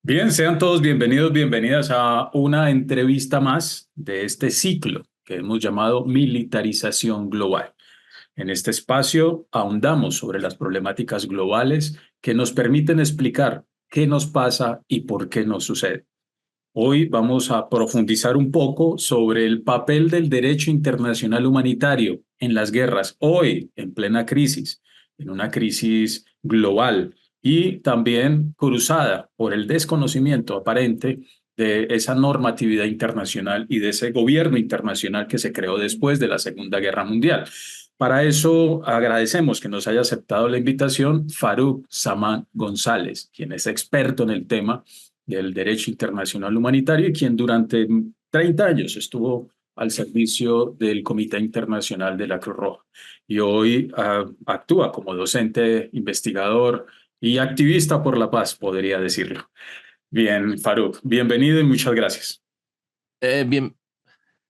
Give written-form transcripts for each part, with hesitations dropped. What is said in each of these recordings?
Bien, sean todos bienvenidos, bienvenidas a una entrevista más de este ciclo que hemos llamado Militarización Global. En este espacio ahondamos sobre las problemáticas globales que nos permiten explicar qué nos pasa y por qué nos sucede. Hoy vamos a profundizar un poco sobre el papel del derecho internacional humanitario en las guerras, hoy en plena crisis, en una crisis global y también cruzada por el desconocimiento aparente de esa normatividad internacional y de ese gobierno internacional que se creó después de la Segunda Guerra Mundial. Para eso agradecemos que nos haya aceptado la invitación Farouk Saman González, quien es experto en el tema del derecho internacional humanitario y quien durante 30 años estuvo al servicio del Comité Internacional de la Cruz Roja. Y hoy actúa como docente, investigador y activista por la paz, podría decirlo. Bien, Farouk, bienvenido y muchas gracias. Bien,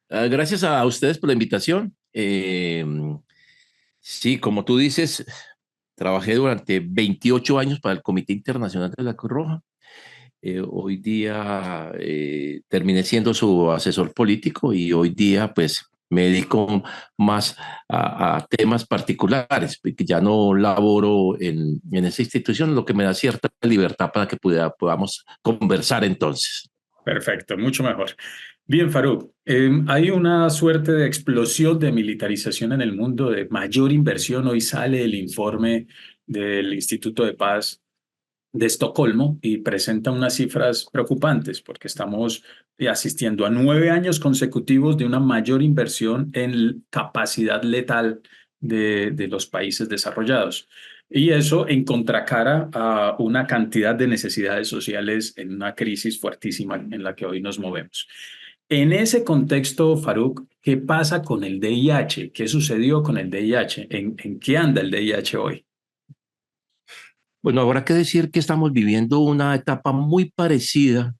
gracias a ustedes por la invitación. Sí, como tú dices, trabajé durante 28 años para el Comité Internacional de la Cruz Roja. Hoy día terminé siendo su asesor político y hoy día pues me dedico más a temas particulares, porque ya no laboro en esa institución, lo que me da cierta libertad para que podamos conversar entonces. Perfecto, mucho mejor. Bien, Farouk, hay una suerte de explosión de militarización en el mundo, de mayor inversión. Hoy sale el informe del Instituto de Paz de Estocolmo y presenta unas cifras preocupantes porque estamos asistiendo a 9 años consecutivos de una mayor inversión en capacidad letal de los países desarrollados. Y eso en contracara a una cantidad de necesidades sociales en una crisis fuertísima en la que hoy nos movemos. En ese contexto, Farouk, ¿qué pasa con el DIH? ¿Qué sucedió con el DIH? ¿En qué anda el DIH hoy? Bueno, habrá que decir que estamos viviendo una etapa muy parecida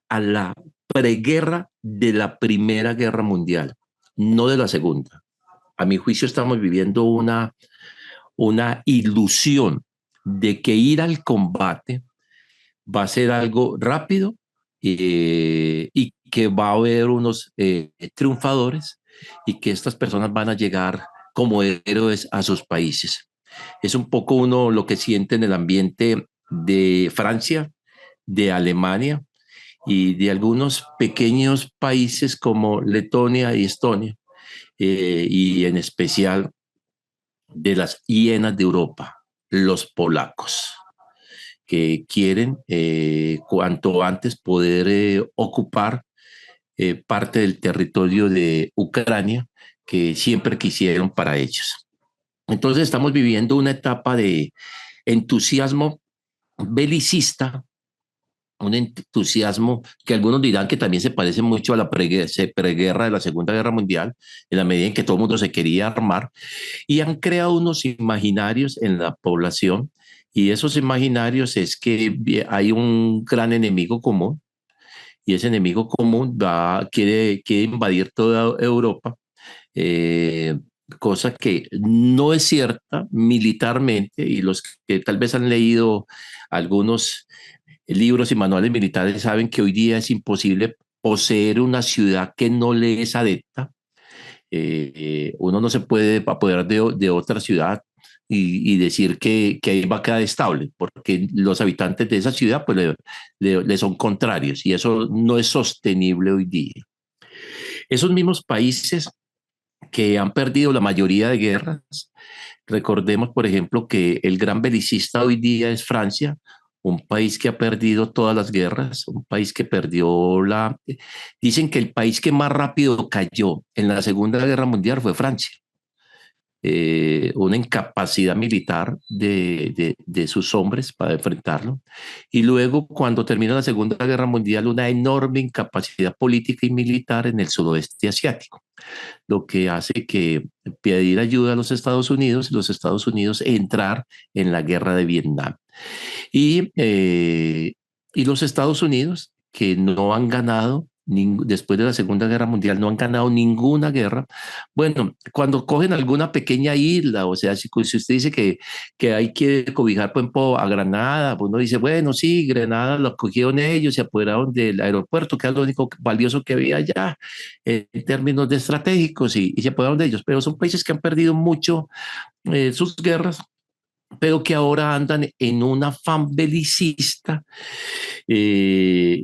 a la preguerra de la Primera Guerra Mundial, no de la Segunda. A mi juicio estamos viviendo una ilusión de que ir al combate va a ser algo rápido y que va a haber unos triunfadores y que estas personas van a llegar como héroes a sus países. Es un poco uno lo que siente en el ambiente de Francia, de Alemania y de algunos pequeños países como Letonia y Estonia, y en especial de las hienas de Europa, los polacos, que quieren cuanto antes poder ocupar parte del territorio de Ucrania que siempre quisieron para ellos. Entonces estamos viviendo una etapa de entusiasmo belicista, un entusiasmo que algunos dirán que también se parece mucho a la preguerra de la Segunda Guerra Mundial, en la medida en que todo el mundo se quería armar, y han creado unos imaginarios en la población, y esos imaginarios es que hay un gran enemigo común, y ese enemigo común quiere invadir toda Europa, eh, cosa que no es cierta militarmente, y los que tal vez han leído algunos libros y manuales militares saben que hoy día es imposible poseer una ciudad que no le es adepta. Uno no se puede apoderar de otra ciudad y decir que ahí va a quedar estable, porque los habitantes de esa ciudad pues le son contrarios y eso no es sostenible hoy día. Esos mismos países que han perdido la mayoría de guerras. Recordemos, por ejemplo, que el gran belicista hoy día es Francia, un país que ha perdido todas las guerras, un país que perdió la... Dicen que el país que más rápido cayó en la Segunda Guerra Mundial fue Francia. Una incapacidad militar de sus hombres para enfrentarlo. Y luego, cuando termina la Segunda Guerra Mundial, una enorme incapacidad política y militar en el sudoeste asiático, lo que hace que pedir ayuda a los Estados Unidos y los Estados Unidos entrar en la guerra de Vietnam. Y, y los Estados Unidos, que no han ganado después de la Segunda Guerra Mundial, no han ganado ninguna guerra. Bueno, cuando cogen alguna pequeña isla, o sea, si usted dice que hay que cobijar, por ejemplo, a Granada, pues uno dice, bueno, sí, Granada lo cogieron ellos, se apoderaron del aeropuerto, que era lo único valioso que había allá en términos de estratégicos, y se apoderaron de ellos, pero son países que han perdido mucho sus guerras, pero que ahora andan en un afán belicista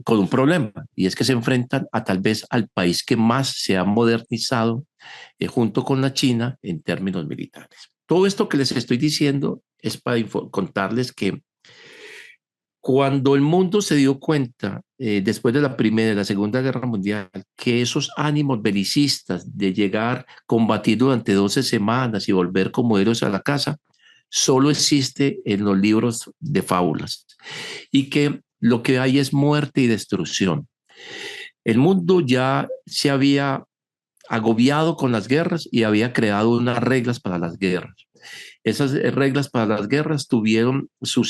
con un problema, y es que se enfrentan a tal vez al país que más se ha modernizado junto con la China en términos militares. Todo esto que les estoy diciendo es para contarles que cuando el mundo se dio cuenta, después de la Primera y la Segunda Guerra Mundial, que esos ánimos belicistas de llegar, combatir durante 12 semanas y volver como héroes a la casa, solo existe en los libros de fábulas, y que lo que hay es muerte y destrucción. El mundo ya se había agobiado con las guerras y había creado unas reglas para las guerras. Esas reglas para las guerras tuvieron su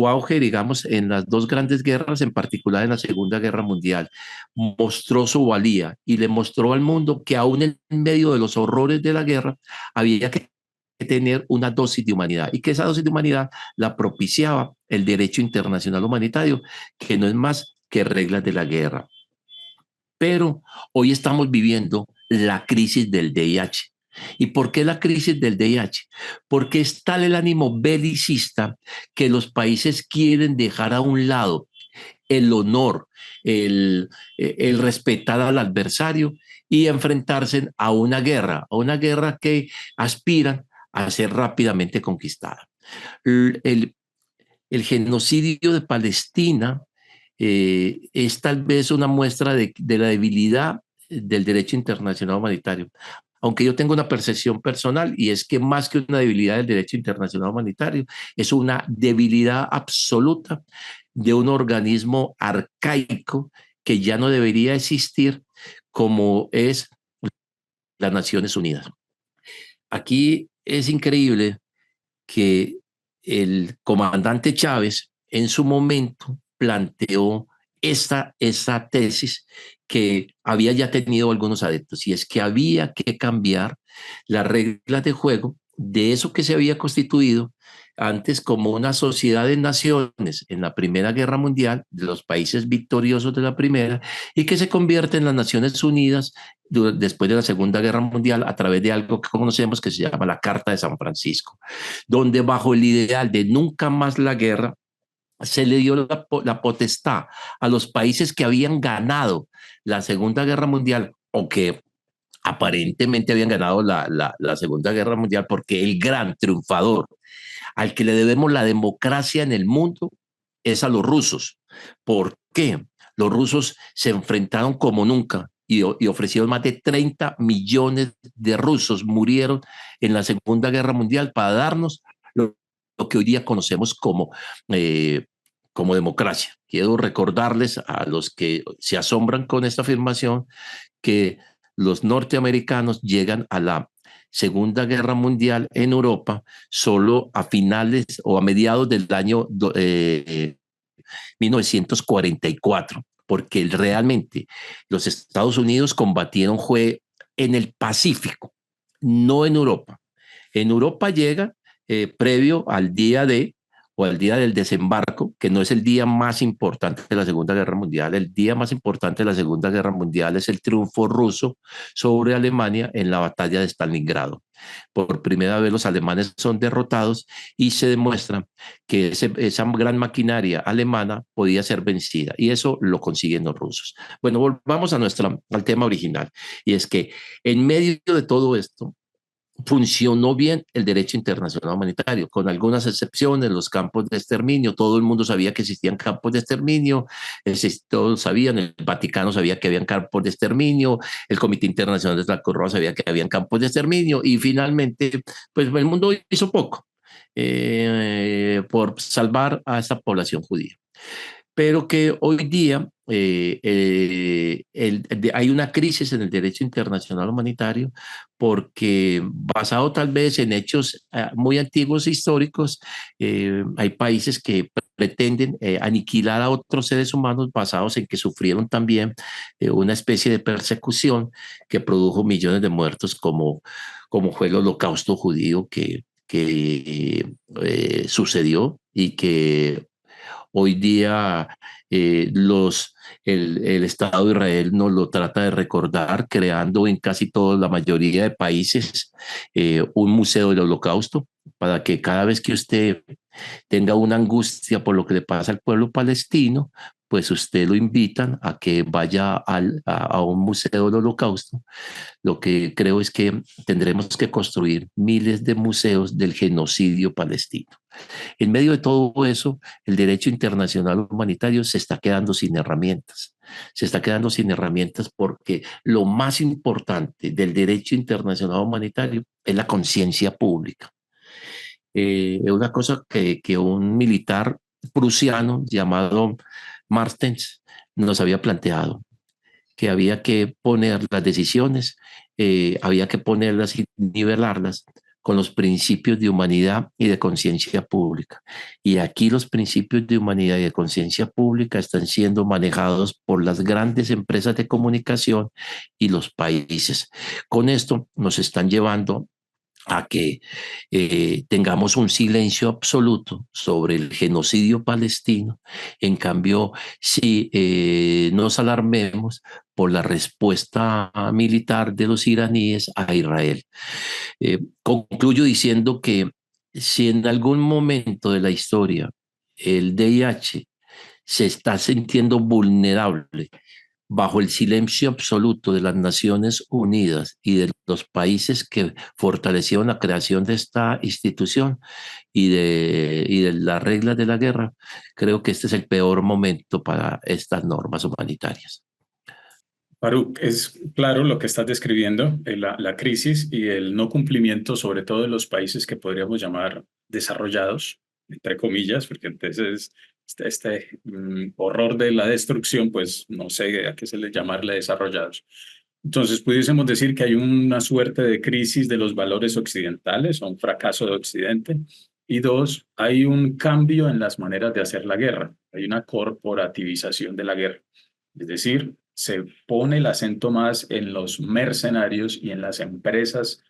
auge, digamos, en las dos grandes guerras, en particular en la Segunda Guerra Mundial. Mostró su valía y le mostró al mundo que aún en medio de los horrores de la guerra había que tener una dosis de humanidad, y que esa dosis de humanidad la propiciaba el derecho internacional humanitario, que no es más que reglas de la guerra. Pero hoy estamos viviendo la crisis del VIH. ¿Y por qué la crisis del VIH? Porque es tal el ánimo belicista que los países quieren dejar a un lado el honor, el respetar al adversario y enfrentarse a una guerra que aspiran a ser rápidamente conquistada. El, el genocidio de Palestina es tal vez una muestra de la debilidad del derecho internacional humanitario. Aunque yo tengo una percepción personal, y es que más que una debilidad del derecho internacional humanitario, es una debilidad absoluta de un organismo arcaico que ya no debería existir, como es las Naciones Unidas. Aquí es increíble que el comandante Chávez en su momento planteó esta tesis que había ya tenido algunos adeptos, y es que había que cambiar las reglas de juego de eso que se había constituido antes como una sociedad de naciones en la Primera Guerra Mundial, de los países victoriosos de la Primera, y que se convierte en las Naciones Unidas después de la Segunda Guerra Mundial a través de algo que conocemos que se llama la Carta de San Francisco, donde bajo el ideal de nunca más la guerra, se le dio la potestad a los países que habían ganado la Segunda Guerra Mundial, o que aparentemente habían ganado la Segunda Guerra Mundial, porque el gran triunfador al que le debemos la democracia en el mundo es a los rusos. ¿Por qué? Los rusos se enfrentaron como nunca y ofrecieron más de 30 millones de rusos, murieron en la Segunda Guerra Mundial para darnos lo que hoy día conocemos como democracia. Quiero recordarles a los que se asombran con esta afirmación que los norteamericanos llegan a la Segunda Guerra Mundial en Europa solo a finales o a mediados del año 1944, porque realmente los Estados Unidos combatieron fue en el Pacífico, no en Europa. En Europa llega previo al día de o al día del desembarco, que no es el día más importante de la Segunda Guerra Mundial. El día más importante de la Segunda Guerra Mundial es el triunfo ruso sobre Alemania en la batalla de Stalingrado. Por primera vez los alemanes son derrotados y se demuestra que esa gran maquinaria alemana podía ser vencida, y eso lo consiguen los rusos. Bueno, volvamos al tema original, y es que en medio de todo esto, funcionó bien el derecho internacional humanitario, con algunas excepciones, los campos de exterminio. Todo el mundo sabía que existían campos de exterminio, todos sabían, el Vaticano sabía que habían campos de exterminio, el Comité Internacional de la Cruz Roja sabía que habían campos de exterminio, y finalmente, pues el mundo hizo poco por salvar a esta población judía. Pero que hoy día hay una crisis en el derecho internacional humanitario porque basado tal vez en hechos muy antiguos históricos, hay países que pretenden aniquilar a otros seres humanos basados en que sufrieron también una especie de persecución que produjo millones de muertos como fue el holocausto judío que sucedió y que hoy día el Estado de Israel nos lo trata de recordar, creando en casi toda la mayoría de países un museo del holocausto para que cada vez que usted tenga una angustia por lo que le pasa al pueblo palestino, pues usted lo invitan a que vaya a un museo del holocausto. Lo que creo es que tendremos que construir miles de museos del genocidio palestino. En medio de todo eso, el derecho internacional humanitario se está quedando sin herramientas. Se está quedando sin herramientas porque lo más importante del derecho internacional humanitario es la conciencia pública. Es una cosa que un militar prusiano llamado Martens nos había planteado, que había que poner las decisiones, había que ponerlas y nivelarlas con los principios de humanidad y de conciencia pública. Y aquí los principios de humanidad y de conciencia pública están siendo manejados por las grandes empresas de comunicación y los países. Con esto nos están llevando a que tengamos un silencio absoluto sobre el genocidio palestino. En cambio, si nos alarmemos por la respuesta militar de los iraníes a Israel. Concluyo diciendo que si en algún momento de la historia el DIH se está sintiendo vulnerable bajo el silencio absoluto de las Naciones Unidas y de los países que fortalecieron la creación de esta institución y de las reglas de la guerra, creo que este es el peor momento para estas normas humanitarias. Faruk, es claro lo que estás describiendo, la crisis y el no cumplimiento, sobre todo de los países que podríamos llamar desarrollados, entre comillas, porque entonces horror de la destrucción, pues no sé a qué se le llamarle desarrollados. Entonces, pudiésemos decir que hay una suerte de crisis de los valores occidentales o un fracaso de Occidente. Y dos, hay un cambio en las maneras de hacer la guerra. Hay una corporativización de la guerra. Es decir, se pone el acento más en los mercenarios y en las empresas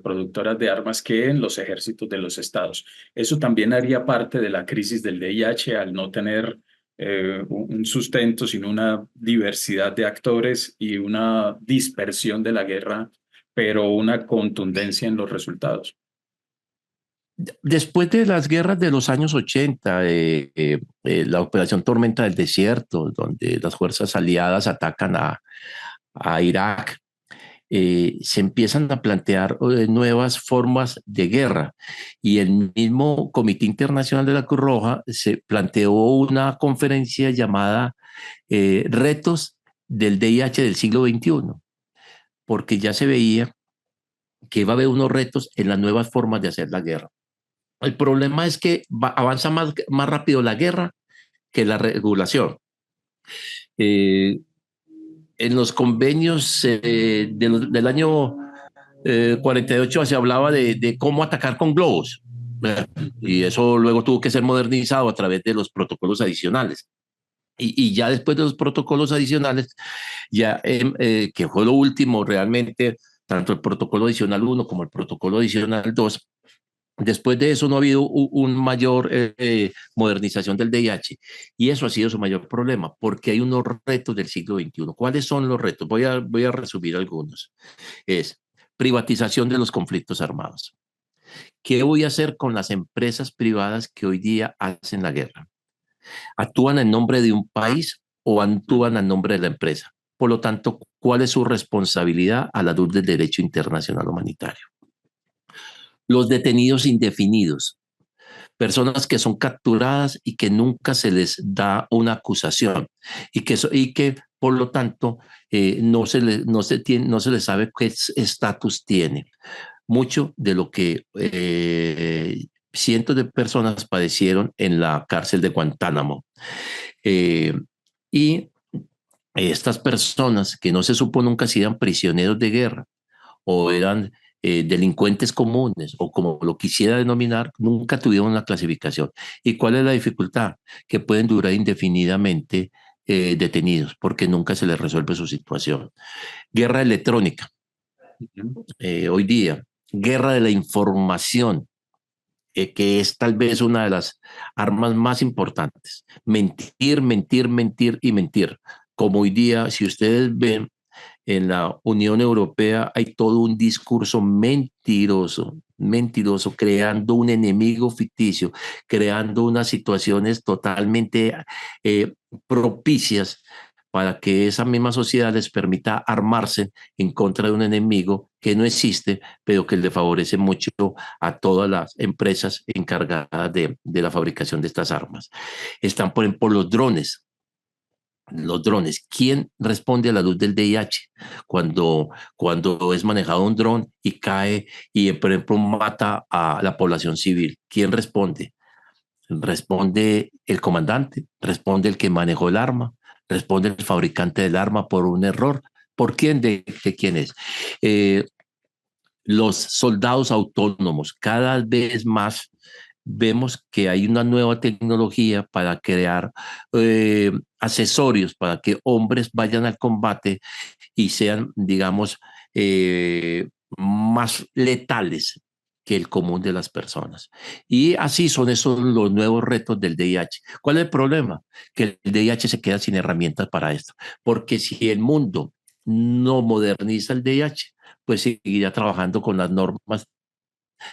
productoras de armas que en los ejércitos de los estados. Eso también haría parte de la crisis del VIH al no tener un sustento, sino una diversidad de actores y una dispersión de la guerra, pero una contundencia en los resultados. Después de las guerras de los años 80, la Operación Tormenta del Desierto, donde las fuerzas aliadas atacan a Irak, se empiezan a plantear nuevas formas de guerra y el mismo Comité Internacional de la Cruz Roja se planteó una conferencia llamada Retos del VIH del siglo XXI, porque ya se veía que iba a haber unos retos en las nuevas formas de hacer la guerra. El problema es que avanza más rápido la guerra que la regulación. Eh, en los convenios del año 48 se hablaba de cómo atacar con globos. Y eso luego tuvo que ser modernizado a través de los protocolos adicionales. Y ya después de los protocolos adicionales, ya que fue lo último realmente, tanto el protocolo adicional 1 como el protocolo adicional 2, después de eso no ha habido un mayor modernización del DIH y eso ha sido su mayor problema porque hay unos retos del siglo XXI. ¿Cuáles son los retos? Voy a resumir algunos. Es privatización de los conflictos armados. ¿Qué voy a hacer con las empresas privadas que hoy día hacen la guerra? ¿Actúan en nombre de un país o actúan en nombre de la empresa? Por lo tanto, ¿cuál es su responsabilidad a la luz del derecho internacional humanitario? Los detenidos indefinidos, personas que son capturadas y que nunca se les da una acusación y que por lo tanto no se les sabe qué estatus tiene. Mucho de lo que cientos de personas padecieron en la cárcel de Guantánamo. Y estas personas que no se supo nunca si eran prisioneros de guerra o eran delincuentes comunes o como lo quisiera denominar, nunca tuvieron una clasificación. ¿Y cuál es la dificultad? Que pueden durar indefinidamente detenidos porque nunca se les resuelve su situación. Guerra electrónica, Ujú. hoy día, guerra de la información, que es tal vez una de las armas más importantes. Mentir, mentir, mentir y mentir. Como hoy día, si ustedes ven, en la Unión Europea hay todo un discurso mentiroso, mentiroso, creando un enemigo ficticio, creando unas situaciones totalmente eh, propicias para que esa misma sociedad les permita armarse en contra de un enemigo que no existe, pero que le favorece mucho a todas las empresas encargadas de la fabricación de estas armas. Están, por ejemplo, los drones. Los drones. ¿Quién responde a la luz del VIH cuando es manejado un dron y cae y, por ejemplo, mata a la población civil? ¿Quién responde? Responde el comandante, responde el que manejó el arma, responde el fabricante del arma por un error. ¿Por quién? ¿De quién es? Eh, los soldados autónomos, cada vez más vemos que hay una nueva tecnología para crear accesorios para que hombres vayan al combate y sean, digamos, más letales que el común de las personas. Y así son esos los nuevos retos del VIH. ¿Cuál es el problema? Que el VIH se queda sin herramientas para esto. Porque si el mundo no moderniza el VIH, pues seguirá trabajando con las normas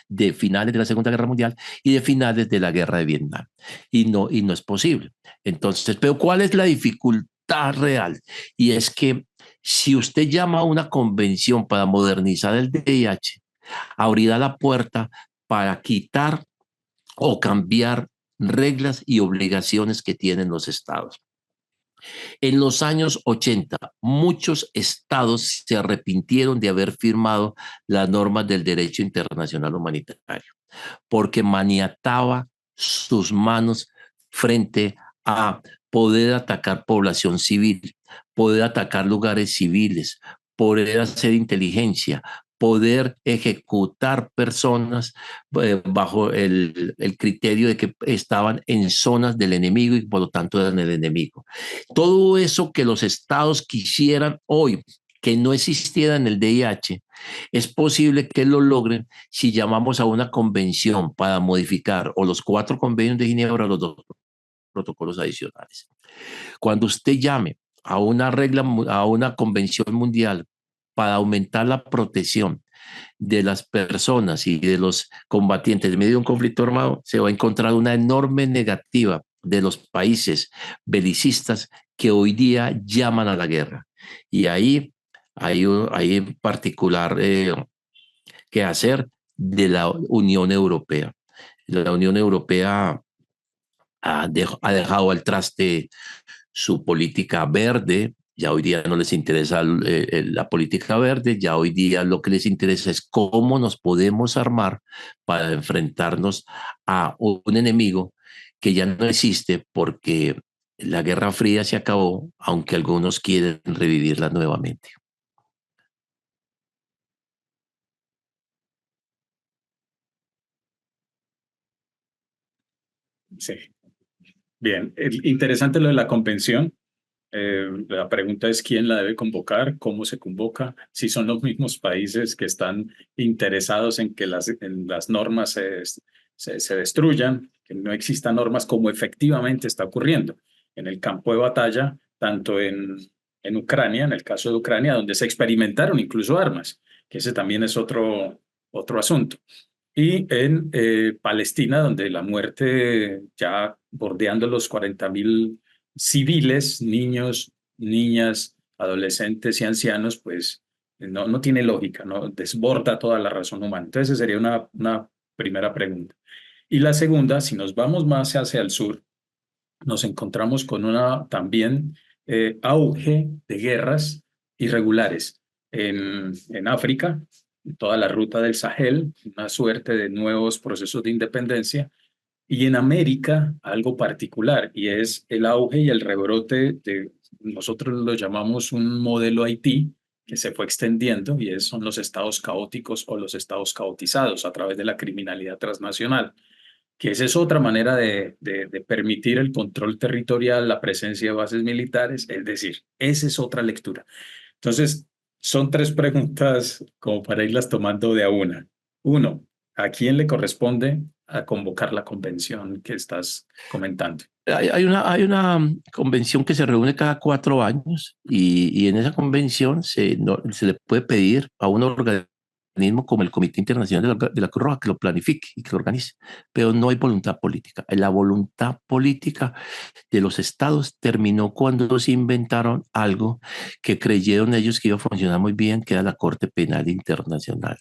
de finales de la Segunda Guerra Mundial y de finales de la Guerra de Vietnam. Y no es posible. Entonces, pero ¿cuál es la dificultad real? Y es que si usted llama a una convención para modernizar el VIH, abrirá la puerta para quitar o cambiar reglas y obligaciones que tienen los estados. En los años 80, muchos estados se arrepintieron de haber firmado las normas del derecho internacional humanitario porque maniataba sus manos frente a poder atacar población civil, poder atacar lugares civiles, poder hacer inteligencia, poder ejecutar personas bajo el criterio de que estaban en zonas del enemigo y por lo tanto eran el enemigo. Todo eso que los estados quisieran hoy que no existiera en el VIH, es posible que lo logren si llamamos a una convención para modificar o los 4 convenios de Ginebra o los 2 protocolos adicionales. Cuando usted llame a una regla, a una convención mundial para aumentar la protección de las personas y de los combatientes en medio de un conflicto armado, se va a encontrar una enorme negativa de los países belicistas que hoy día llaman a la guerra. Y ahí hay en particular que hacer de la Unión Europea. La Unión Europea ha dejado al traste su política verde, ya hoy día no les interesa la política verde, ya hoy día lo que les interesa es cómo nos podemos armar para enfrentarnos a un enemigo que ya no existe porque la Guerra Fría se acabó, aunque algunos quieren revivirla nuevamente. Sí, bien. Interesante lo de la convención. La pregunta es quién la debe convocar, cómo se convoca, si son los mismos países que están interesados en que en las normas se destruyan, que no existan normas como efectivamente está ocurriendo en el campo de batalla, tanto en Ucrania, en el caso de Ucrania, donde se experimentaron incluso armas, que ese también es otro asunto. Y en Palestina, donde la muerte ya bordeando los 40.000 civiles, niños, niñas, adolescentes y ancianos, pues no tiene lógica, ¿no? Desborda toda la razón humana. Entonces, esa sería una primera pregunta. Y la segunda, si nos vamos más hacia el sur, nos encontramos con una también auge de guerras irregulares en África, en toda la ruta del Sahel, una suerte de nuevos procesos de independencia Y en América, algo particular, y es el auge y el rebrote de, nosotros lo llamamos un modelo Haití, que se fue extendiendo, y son los estados caóticos o los estados caotizados a través de la criminalidad transnacional, que esa es otra manera de permitir el control territorial, la presencia de bases militares, es decir, esa es otra lectura. Entonces, son tres preguntas como para irlas tomando de a una. Uno, ¿a quién le corresponde a convocar la convención que estás comentando? Hay una convención que se reúne cada 4 años y en esa convención se le puede pedir a un organismo como el Comité Internacional de la Cruz Roja que lo planifique y que lo organice, pero no hay voluntad política. La voluntad política de los estados terminó cuando se inventaron algo que creyeron ellos que iba a funcionar muy bien, que era la Corte Penal Internacional.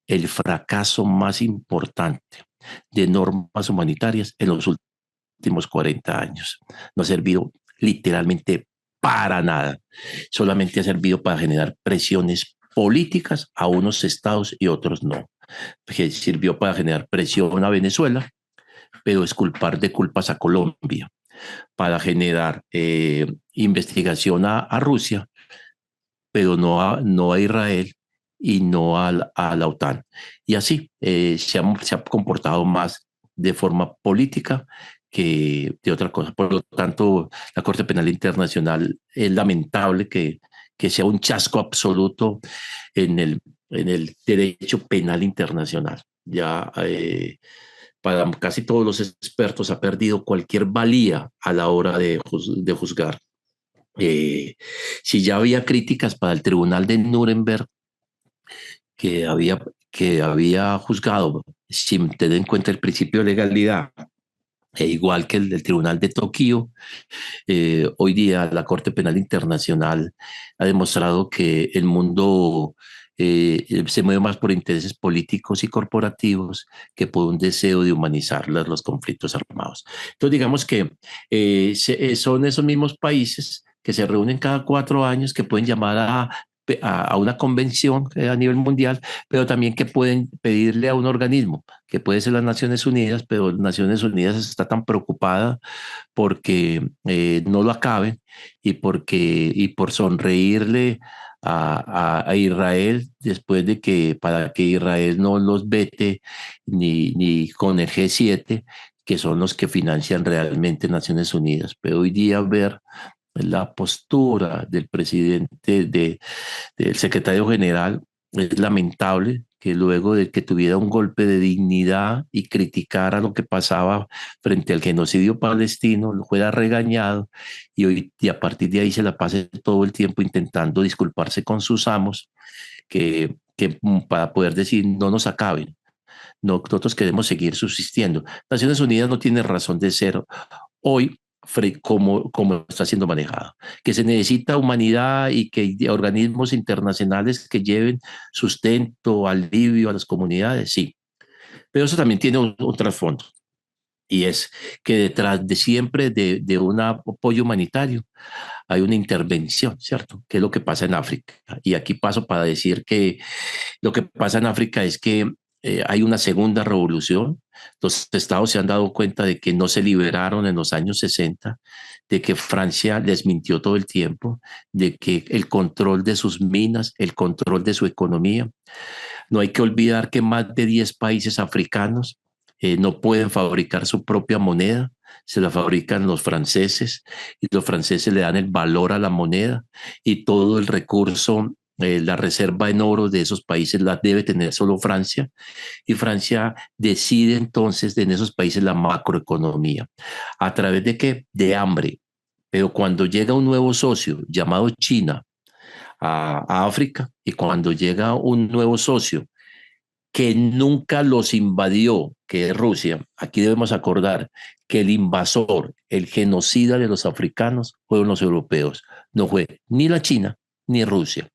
El fracaso más importante de normas humanitarias en los últimos 40 años. No ha servido literalmente para nada. Solamente ha servido para generar presiones políticas a unos estados y otros no. Que sirvió para generar presión a Venezuela, pero es culpar de culpas a Colombia, para generar investigación a Rusia, pero no a Israel y no a la OTAN. Y así se ha comportado más de forma política que de otra cosa. Por lo tanto, la Corte Penal Internacional es lamentable que sea un chasco absoluto en el derecho penal internacional. Ya para casi todos los expertos ha perdido cualquier valía a la hora de juzgar. Eh, si ya había críticas para el Tribunal de Nuremberg que había, que había juzgado sin tener en cuenta el principio de legalidad, igual que el del Tribunal de Tokio, hoy día la Corte Penal Internacional ha demostrado que el mundo se mueve más por intereses políticos y corporativos que por un deseo de humanizar los conflictos armados. Entonces, digamos que son esos mismos países que se reúnen cada 4 años que pueden llamar a una convención a nivel mundial, pero también que pueden pedirle a un organismo, que puede ser las Naciones Unidas, pero Naciones Unidas está tan preocupada porque no lo acaben y por sonreírle a Israel después de que para que Israel no los vete ni con el G7, que son los que financian realmente Naciones Unidas. Pero hoy día ver la postura del presidente, del secretario general, es lamentable que luego de que tuviera un golpe de dignidad y criticara lo que pasaba frente al genocidio palestino, lo fuera regañado y a partir de ahí se la pase todo el tiempo intentando disculparse con sus amos, que para poder decir no nos acaben. No, nosotros queremos seguir subsistiendo. Naciones Unidas no tiene razón de ser hoy como está siendo manejado. Que se necesita humanidad y que hay organismos internacionales que lleven sustento, alivio a las comunidades, sí. Pero eso también tiene un trasfondo. Y es que detrás de siempre de un apoyo humanitario hay una intervención, ¿cierto? ¿Qué es lo que pasa en África? Y aquí paso para decir que lo que pasa en África es que hay una segunda revolución. Los estados se han dado cuenta de que no se liberaron en los años 60, de que Francia les mintió todo el tiempo, de que el control de sus minas, el control de su economía. No hay que olvidar que más de 10 países africanos no pueden fabricar su propia moneda, se la fabrican los franceses y los franceses le dan el valor a la moneda y todo el recurso, la reserva en oro de esos países la debe tener solo Francia y Francia decide entonces en esos países la macroeconomía. ¿A través de qué? De hambre. Pero cuando llega un nuevo socio llamado China a África y cuando llega un nuevo socio que nunca los invadió, que es Rusia, aquí debemos acordar que el invasor, el genocida de los africanos fueron los europeos, no fue ni la China ni Rusia.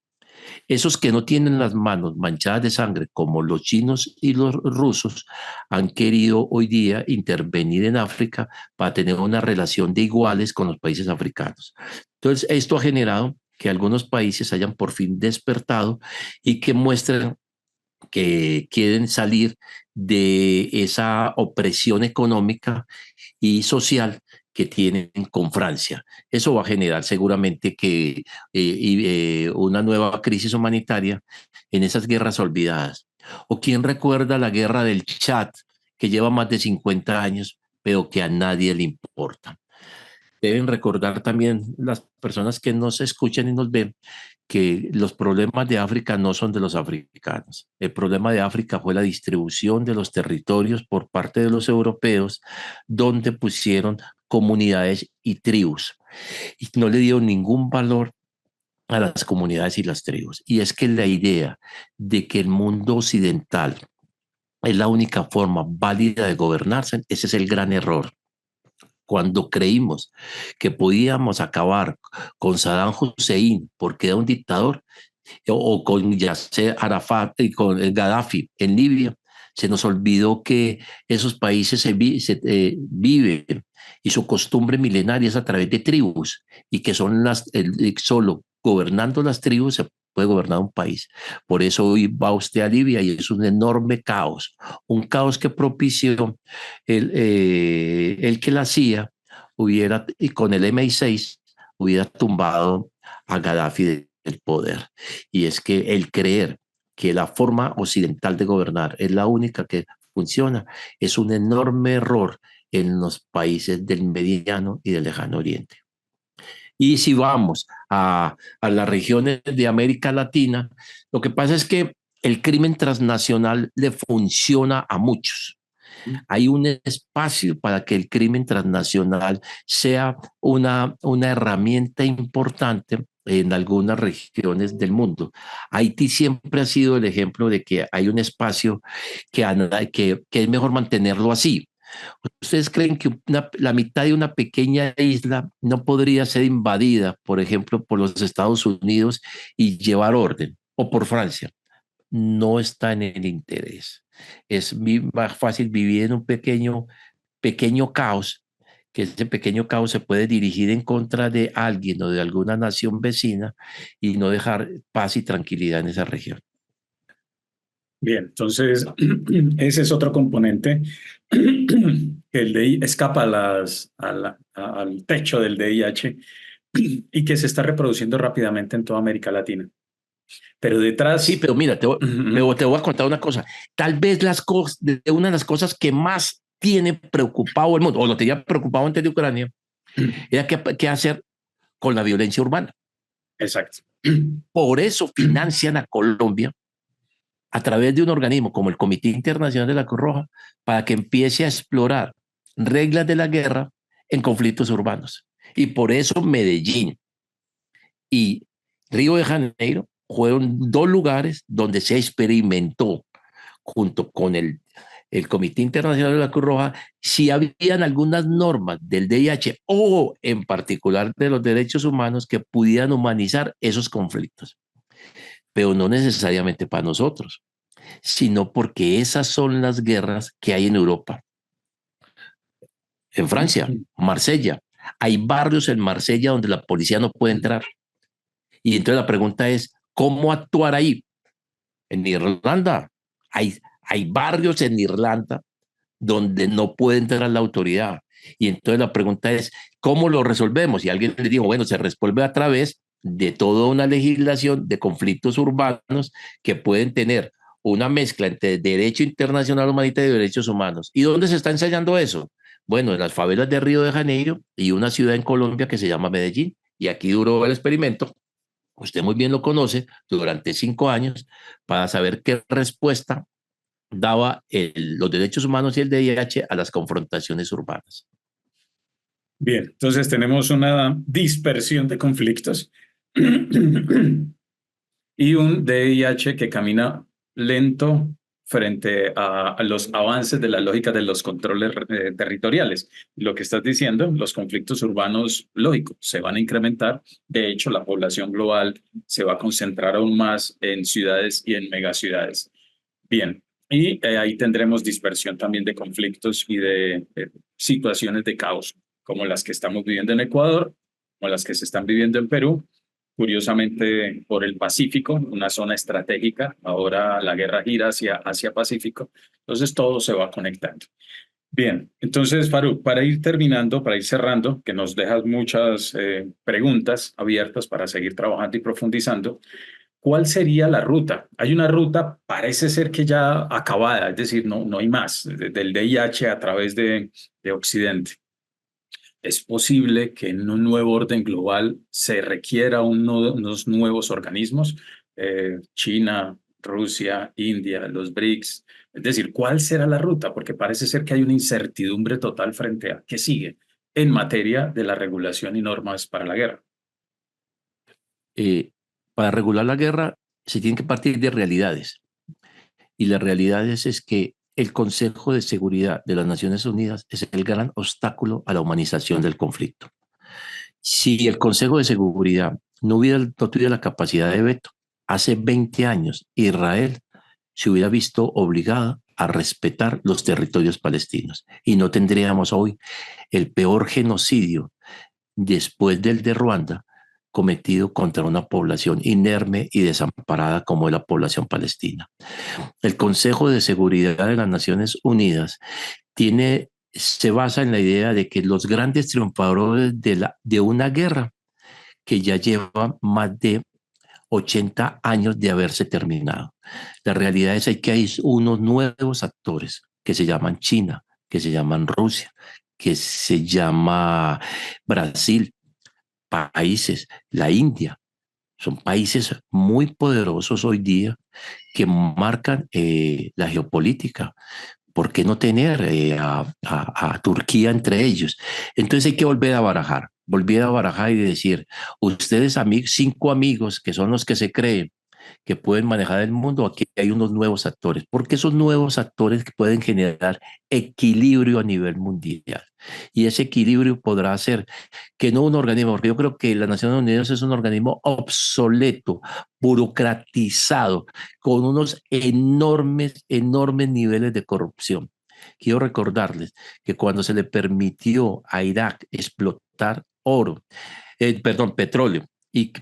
Esos que no tienen las manos manchadas de sangre, como los chinos y los rusos, han querido hoy día intervenir en África para tener una relación de iguales con los países africanos. Entonces, esto ha generado que algunos países hayan por fin despertado y que muestren que quieren salir de esa opresión económica y social que tienen con Francia. Eso va a generar seguramente que una nueva crisis humanitaria en esas guerras olvidadas. ¿O quién recuerda la guerra del Chad, que lleva más de 50 años, pero que a nadie le importa? Deben recordar también las personas que nos escuchan y nos ven que los problemas de África no son de los africanos. El problema de África fue la distribución de los territorios por parte de los europeos, donde pusieron comunidades y tribus y no le dieron ningún valor a las comunidades y las tribus. Y es que la idea de que el mundo occidental es la única forma válida de gobernarse, ese es el gran error. Cuando creímos que podíamos acabar con Saddam Hussein porque era un dictador, o con Yasser Arafat y con Gaddafi en Libia, se nos olvidó que esos países viven y su costumbre milenaria es a través de tribus y que son solo gobernando las tribus se puede gobernar un país. Por eso hoy va usted a Libia y es un enorme caos, un caos que propició el que la CIA hubiera, y con el MI6, hubiera tumbado a Gaddafi del poder. Y es que el creer que la forma occidental de gobernar es la única que funciona es un enorme error en los países del mediano y del lejano oriente. Y si vamos a las regiones de América Latina, lo que pasa es que el crimen transnacional le funciona a muchos. Hay un espacio para que el crimen transnacional sea una herramienta importante en algunas regiones del mundo. Haití siempre ha sido el ejemplo de que hay un espacio que es mejor mantenerlo así. ¿Ustedes creen que la mitad de una pequeña isla no podría ser invadida, por ejemplo, por los Estados Unidos y llevar orden? ¿O por Francia? No está en el interés. Es más fácil vivir en un pequeño caos, que ese pequeño caos se puede dirigir en contra de alguien o de alguna nación vecina y no dejar paz y tranquilidad en esa región. Bien, entonces ese es otro componente que el DI escapa al techo del DIH y que se está reproduciendo rápidamente en toda América Latina. Pero Sí, detrás, pero mira, te voy a contar una cosa. Tal vez una de las cosas que más tiene preocupado el mundo, o lo tenía preocupado antes de Ucrania, era qué hacer con la violencia urbana. exacto. Por eso financian a Colombia a través de un organismo como el Comité Internacional de la Cruz Roja para que empiece a explorar reglas de la guerra en conflictos urbanos. Y por eso Medellín y Río de Janeiro fueron dos lugares donde se experimentó junto con el Comité Internacional de la Cruz Roja si habían algunas normas del DIH o en particular de los derechos humanos que pudieran humanizar esos conflictos, pero no necesariamente para nosotros, sino porque esas son las guerras que hay en Europa. En Francia, Marsella, hay barrios en Marsella donde la policía no puede entrar. Y entonces la pregunta es, ¿cómo actuar ahí? En Irlanda, hay barrios en Irlanda donde no puede entrar la autoridad. Y entonces la pregunta es, ¿cómo lo resolvemos? Y alguien le dijo, bueno, se resuelve a través de toda una legislación de conflictos urbanos que pueden tener una mezcla entre derecho internacional humanitario y derechos humanos. ¿Y dónde se está ensayando eso? Bueno, en las favelas de Río de Janeiro y una ciudad en Colombia que se llama Medellín. Y aquí duró el experimento, usted muy bien lo conoce, durante 5 años, para saber qué respuesta daba los derechos humanos y el DIH a las confrontaciones urbanas. Bien, entonces tenemos una dispersión de conflictos y un DIH que camina lento frente a los avances de la lógica de los controles territoriales. Lo que estás diciendo, los conflictos urbanos, lógico, se van a incrementar. De hecho, la población global se va a concentrar aún más en ciudades y en megaciudades. Bien, y ahí tendremos dispersión también de conflictos y de situaciones de caos, como las que estamos viviendo en Ecuador, como las que se están viviendo en Perú curiosamente por el Pacífico, una zona estratégica. Ahora la guerra gira hacia Asia-Pacífico, entonces todo se va conectando. Bien, entonces, Faruk, para ir terminando, para ir cerrando, que nos dejas muchas preguntas abiertas para seguir trabajando y profundizando, ¿cuál sería la ruta? Hay una ruta, parece ser que ya acabada, es decir, no hay más, del VIH a través de Occidente. ¿Es posible que en un nuevo orden global se requiera unos nuevos organismos? China, Rusia, India, los BRICS. Es decir, ¿cuál será la ruta? Porque parece ser que hay una incertidumbre total frente a qué sigue en materia de la regulación y normas para la guerra. Eh, para regular la guerra se tienen que partir de realidades. Y las realidades es que el Consejo de Seguridad de las Naciones Unidas es el gran obstáculo a la humanización del conflicto. Si el Consejo de Seguridad no tuviera la capacidad de veto, hace 20 años Israel se hubiera visto obligada a respetar los territorios palestinos y no tendríamos hoy el peor genocidio después del de Ruanda cometido contra una población inerme y desamparada como es la población palestina. El Consejo de Seguridad de las Naciones Unidas se basa en la idea de que los grandes triunfadores de una guerra que ya lleva más de 80 años de haberse terminado. La realidad es que hay unos nuevos actores que se llaman China, que se llaman Rusia, que se llama Brasil, países, la India. Son países muy poderosos hoy día que marcan la geopolítica. ¿Por qué no tener a Turquía entre ellos? Entonces hay que volver a barajar y decir, ustedes 5 amigos que son los que se creen que pueden manejar el mundo, aquí hay unos nuevos actores, porque esos nuevos actores que pueden generar equilibrio a nivel mundial. Y ese equilibrio podrá hacer que no un organismo, porque yo creo que las Naciones Unidas es un organismo obsoleto, burocratizado, con unos enormes niveles de corrupción. Quiero recordarles que cuando se le permitió a Irak explotar petróleo,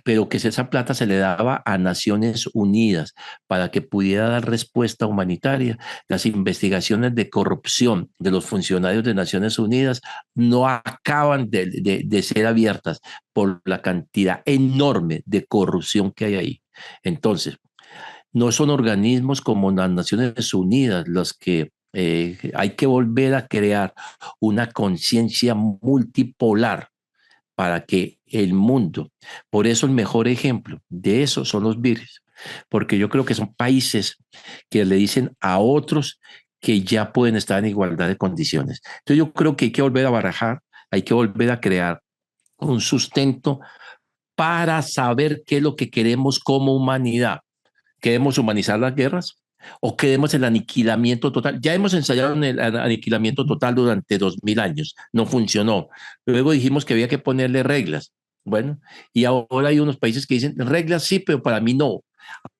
pero que esa plata se le daba a Naciones Unidas para que pudiera dar respuesta humanitaria. Las investigaciones de corrupción de los funcionarios de Naciones Unidas no acaban de ser abiertas por la cantidad enorme de corrupción que hay ahí. Entonces, no son organismos como las Naciones Unidas los que hay que volver a crear una conciencia multipolar para que el mundo, por eso el mejor ejemplo de eso son los BRICS, porque yo creo que son países que le dicen a otros que ya pueden estar en igualdad de condiciones. Entonces yo creo que hay que volver a barajar, hay que volver a crear un sustento para saber qué es lo que queremos como humanidad. ¿Queremos humanizar las guerras? ¿O queremos el aniquilamiento total? Ya hemos ensayado el aniquilamiento total durante 2000 años, no funcionó. Luego dijimos que había que ponerle reglas. Bueno, y ahora hay unos países que dicen reglas sí, pero para mí no.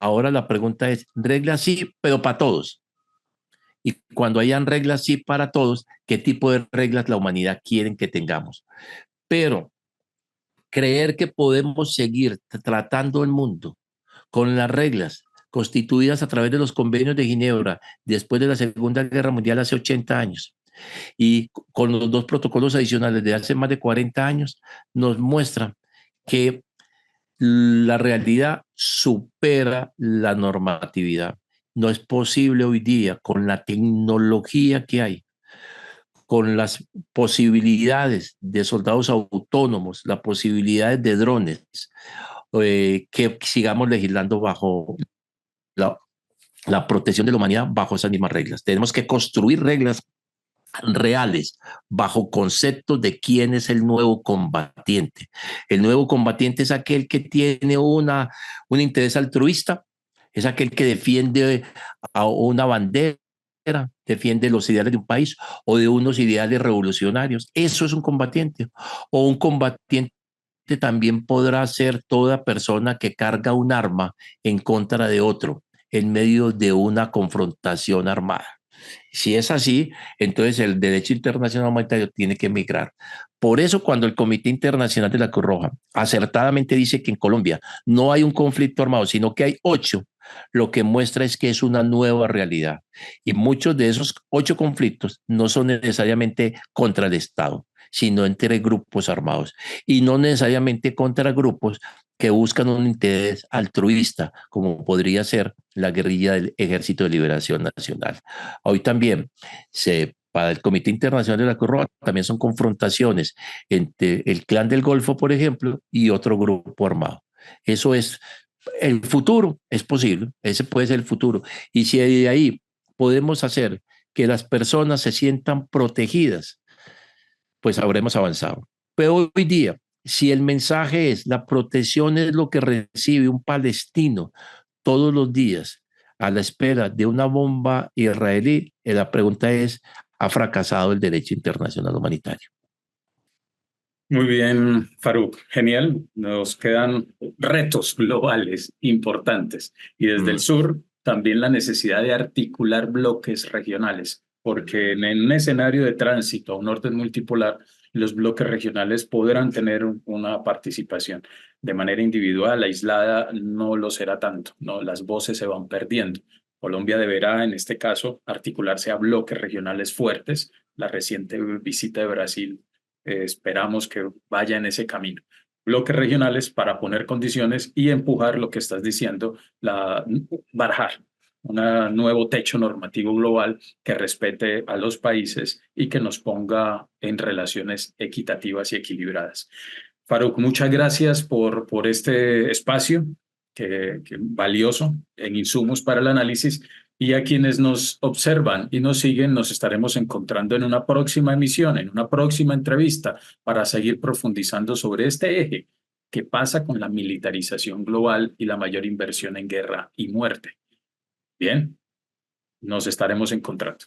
Ahora la pregunta es reglas sí, pero para todos. Y cuando hayan reglas sí para todos, ¿qué tipo de reglas la humanidad quieren que tengamos? Pero creer que podemos seguir tratando el mundo con las reglas constituidas a través de los convenios de Ginebra después de la Segunda Guerra Mundial hace 80 años y con los dos protocolos adicionales de hace más de 40 años, nos muestra que la realidad supera la normatividad. No es posible hoy día, con la tecnología que hay, con las posibilidades de soldados autónomos, las posibilidades de drones, que sigamos legislando bajo la, la protección de la humanidad bajo esas mismas reglas. Tenemos que construir reglas reales bajo conceptos de quién es el nuevo combatiente. El nuevo combatiente es aquel que tiene un interés altruista, es aquel que defiende a una bandera, defiende los ideales de un país o de unos ideales revolucionarios. Eso es un combatiente. O un combatiente también podrá ser toda persona que carga un arma en contra de otro en medio de una confrontación armada. Si es así, entonces el derecho internacional humanitario tiene que migrar. Por eso cuando el Comité Internacional de la Cruz Roja acertadamente dice que en Colombia no hay un conflicto armado, sino que hay 8, lo que muestra es que es una nueva realidad. Y muchos de esos 8 conflictos no son necesariamente contra el Estado, sino entre grupos armados. Y no necesariamente contra grupos que buscan un interés altruista, como podría ser la guerrilla del Ejército de Liberación Nacional. Hoy también para el Comité Internacional de la Cruz Roja también son confrontaciones entre el Clan del Golfo, por ejemplo, y otro grupo armado. Eso es el futuro, es posible, ese puede ser el futuro. Y si de ahí podemos hacer que las personas se sientan protegidas, pues habremos avanzado. Pero hoy día, si el mensaje es la protección es lo que recibe un palestino todos los días a la espera de una bomba israelí, la pregunta es, ¿ha fracasado el derecho internacional humanitario? Muy bien, Faruk. Genial. Nos quedan retos globales importantes. Y desde el Mm. sur, también la necesidad de articular bloques regionales, porque en un escenario de tránsito a un orden multipolar, los bloques regionales podrán tener una participación. De manera individual, aislada, no lo será tanto, ¿no? Las voces se van perdiendo. Colombia deberá, en este caso, articularse a bloques regionales fuertes. La reciente visita de Brasil esperamos que vaya en ese camino. Bloques regionales para poner condiciones y empujar lo que estás diciendo, barajar un nuevo techo normativo global que respete a los países y que nos ponga en relaciones equitativas y equilibradas. Faruk, muchas gracias por este espacio que valioso en insumos para el análisis y a quienes nos observan y nos siguen, nos estaremos encontrando en una próxima emisión, en una próxima entrevista para seguir profundizando sobre este eje que pasa con la militarización global y la mayor inversión en guerra y muerte. Bien, nos estaremos encontrando.